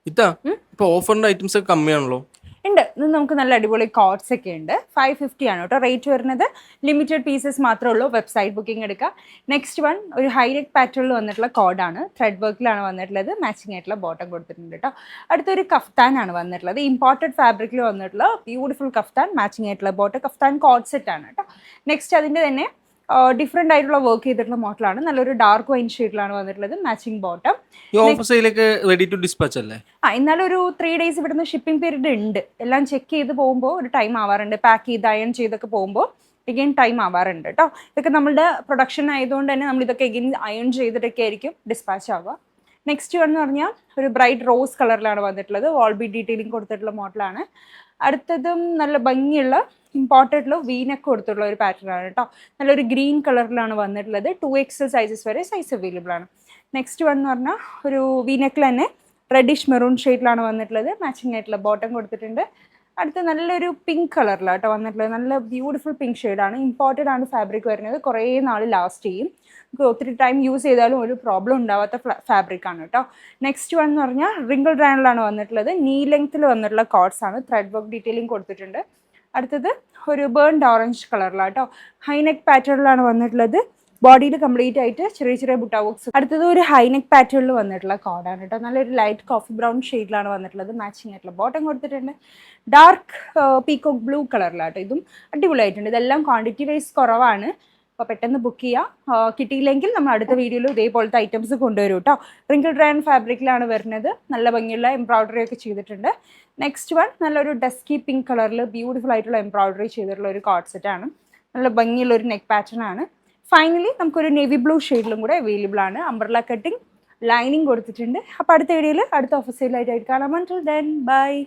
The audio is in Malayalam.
ഇതാ ഇപ്പൊ ഓഫറിന്റെ ഐറ്റംസ് ഒക്കെ കമ്മിയാണല്ലോ. ഉണ്ട്. ഇത് നമുക്ക് നല്ല അടിപൊളി കോഡ്സ് ഒക്കെ ഉണ്ട്. 550 ആണ് കേട്ടോ റേറ്റ് വരുന്നത്. ലിമിറ്റഡ് പീസസ് മാത്രമേ ഉള്ളൂ. വെബ്സൈറ്റ് ബുക്കിംഗ് എടുക്കുക. നെക്സ്റ്റ് വൺ ഒരു ഹൈനെക്ക് പാറ്റേണിൽ വന്നിട്ടുള്ള കോഡാണ്. ത്രെഡ് വർക്കിലാണ് വന്നിട്ടുള്ളത്. മാച്ചിങ് ആയിട്ടുള്ള ബോട്ടം കൊടുത്തിട്ടുണ്ട് കേട്ടോ. അടുത്തൊരു കഫ്താനാണ് വന്നിട്ടുള്ളത്. ഇമ്പോർട്ടഡ് ഫാബ്രിക്കിൽ വന്നിട്ടുള്ള ബ്യൂട്ടിഫുൾ കഫ്താൻ, മാച്ചിങ് ആയിട്ടുള്ള ബോട്ടം. കഫ്താൻ കോഡ് സെറ്റ് ആണ് കേട്ടോ. നെക്സ്റ്റ് അതിൻ്റെ തന്നെ ഡിഫറെൻ്റ് ആയിട്ടുള്ള വർക്ക് ചെയ്തിട്ടുള്ള മോഡലാണ്. നല്ലൊരു ഡാർക്ക് വൈൻ ഷെയ്ഡിലാണ് വന്നിട്ടുള്ളത്. Matching bottom. ഈ ഓഫർ സെയിലൊക്കെ റെഡി ടു ഡിസ്പാച്ച് അല്ലേ? എന്നാലും ഒരു 3 days ഇവിടുന്ന് ഷിപ്പിംഗ് പീരീഡ് ഉണ്ട്. എല്ലാം ചെക്ക് ചെയ്ത് പോകുമ്പോൾ ഒരു ടൈം ആവാറുണ്ട്. പാക്ക് ചെയ്ത് അയൺ ചെയ്തൊക്കെ പോകുമ്പോൾ എഗെയിൻ ടൈം ആവാറുണ്ട് കേട്ടോ. ഇതൊക്കെ നമ്മളുടെ പ്രൊഡക്ഷൻ ആയതുകൊണ്ട് തന്നെ നമ്മൾ ഇതൊക്കെ എഗെയിൻ അയൺ ചെയ്തിട്ടൊക്കെ ആയിരിക്കും ഡിസ്പാച്ച് ആവുക. നെക്സ്റ്റ് എന്ന് പറഞ്ഞാൽ ഒരു ബ്രൈറ്റ് റോസ് കളറിലാണ് വന്നിട്ടുള്ളത്. വാൾ ബീഡ് ഡീറ്റെയിലിംഗ് കൊടുത്തിട്ടുള്ള മോഡലാണ്. അടുത്തതും നല്ല ഭംഗിയുള്ള ഇമ്പോർട്ടൻ്റ് വീനൊക്കെ കൊടുത്തിട്ടുള്ള ഒരു പാറ്റേൺ ആണ് കേട്ടോ. നല്ലൊരു ഗ്രീൻ കളറിലാണ് വന്നിട്ടുള്ളത്. 2XL സൈസസ് വരെ സൈസ് അവൈലബിൾ ആണ്. നെക്സ്റ്റ് വൺ എന്ന് പറഞ്ഞാൽ ഒരു വീനെക്കിൽ തന്നെ റെഡിഷ് മെറൂൺ ഷെയ്ഡിലാണ് വന്നിട്ടുള്ളത്. മാച്ചിങ് ആയിട്ടുള്ള ബോട്ടം കൊടുത്തിട്ടുണ്ട്. അടുത്ത നല്ലൊരു പിങ്ക് കളറിലാണ് കേട്ടോ വന്നിട്ടുള്ളത്. നല്ല ബ്യൂട്ടിഫുൾ പിങ്ക് ഷെയ്ഡാണ്. ഇമ്പോർട്ടഡ് ആണ് ഫാബ്രിക് വരുന്നത്. കുറേ നാൾ ലാസ്റ്റ് ചെയ്യും. നമുക്ക് ഒത്തിരി ടൈം യൂസ് ചെയ്താലും ഒരു പ്രോബ്ലം ഉണ്ടാവാത്ത ഫാബ്രിക് ആണ് കേട്ടോ. നെക്സ്റ്റ് വൺ എന്ന് പറഞ്ഞാൽ റിങ്കിൾ ബ്രാൻഡിലാണ് വന്നിട്ടുള്ളത്. നീ ലെങ്ത്തിൽ വന്നിട്ടുള്ള കോഡ്സ് ആണ്. ത്രെഡ് വർക്ക് ഡീറ്റെയിലിംഗ് കൊടുത്തിട്ടുണ്ട്. അടുത്തത് ഒരു ബേൺഡ് ഓറഞ്ച് കളറിലാണ് കേട്ടോ. ഹൈനെക്ക് പാറ്റേണിലാണ് വന്നിട്ടുള്ളത്. ബോഡിയിൽ കംപ്ലീറ്റ് ആയിട്ട് ചെറിയ ചെറിയ ബുട്ട വർക്ക്സ്. അടുത്തത് ഒരു ഹൈനെക്ക് പാറ്റേണിൽ വന്നിട്ടുള്ള കോഡാണ് കേട്ടോ. നല്ലൊരു ലൈറ്റ് കോഫി ബ്രൗൺ ഷെയ്ഡിലാണ് വന്നിട്ടുള്ളത്. മാച്ചിങ് ആയിട്ടുള്ള ബോട്ടം കൊടുത്തിട്ടുണ്ട്. ഡാർക്ക് പീകോക്ക് ബ്ലൂ കളറിലാട്ടോ. ഇതും അടിപൊളിയായിട്ടുണ്ട്. ഇതെല്ലാം ക്വാണ്ടിറ്റി വൈസ് കുറവാണ്. അപ്പോൾ പെട്ടെന്ന് ബുക്ക് ചെയ്യുക. കിട്ടിയില്ലെങ്കിൽ നമ്മൾ അടുത്ത വീഡിയോയിൽ ഇതേപോലത്തെ ഐറ്റംസ് കൊണ്ടുവരും കേട്ടോ. റിങ്കിൾ ബ്രാൻഡ് ഫാബ്രിക്കിലാണ് വരുന്നത്. നല്ല ഭംഗിയുള്ള എംബ്രോയ്ഡറി ഒക്കെ ചെയ്തിട്ടുണ്ട്. നെക്സ്റ്റ് വൺ നല്ലൊരു ഡസ്കി പിങ്ക് കളറിൽ ബ്യൂട്ടിഫുൾ ആയിട്ടുള്ള എംബ്രോയ്ഡറി ചെയ്തിട്ടുള്ള ഒരു കോഡ് സെറ്റാണ്. നല്ല ഭംഗിയുള്ള ഒരു നെക്ക് പാറ്റേൺ ആണ്. ഫൈനലി നമുക്കൊരു നേവി ബ്ലൂ ഷെയ്ഡിലും കൂടെ അവൈലബിൾ ആണ്. അംബ്രല കട്ടിങ് ലൈനിങ് കൊടുത്തിട്ടുണ്ട്. അപ്പോൾ അടുത്ത വീഡിയോയിൽ അടുത്ത ഓഫർ സെയിലായിട്ട് കാണാം. Until then, bye.